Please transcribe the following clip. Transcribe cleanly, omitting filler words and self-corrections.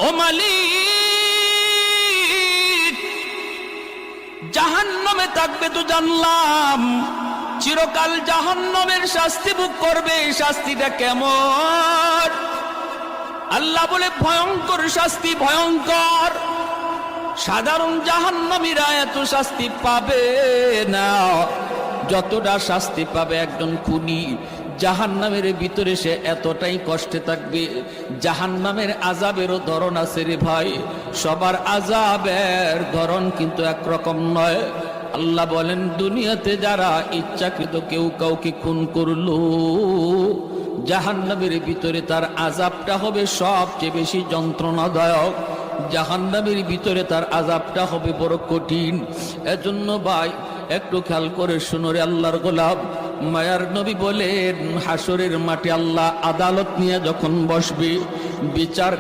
ও মালিক, জাহান্নামে থাকবে তো জানলাম, চিরকাল জাহান্নামের শাস্তি ভোগ করবে। শাস্তিটা কেমন? আল্লাহ বলে ভয়ঙ্কর শাস্তি, ভয়ঙ্কর। সাধারণ জাহান্নামীরা এত শাস্তি পাবে না যতটা শাস্তি পাবে একজন খুনি। জাহান্নামের ভিতরে সে এতটাই কষ্টে থাকবে। জাহান্নামের আযাবেরও ধরন আছে রে ভাই, সবার আযাবের ধরন কিন্তু একরকম নয়। আল্লাহ বলেন, দুনিয়াতে যারা ইচ্ছাকৃত কেউ কাউকে খুন করলো, জাহান্নামের ভিতরে তার আযাবটা হবে সবচেয়ে বেশি যন্ত্রণাদায়ক। জাহান্নামের ভিতরে তার আযাবটা হবে বড় কঠিন। এজন্য ভাই একটু খেয়াল করে শুনো রে আল্লাহর গোলাম। মায়ার নবী বলেন, হাসরের মাঠে আল্লাহ আদালত নিয়ে যখন বসবে, বিচার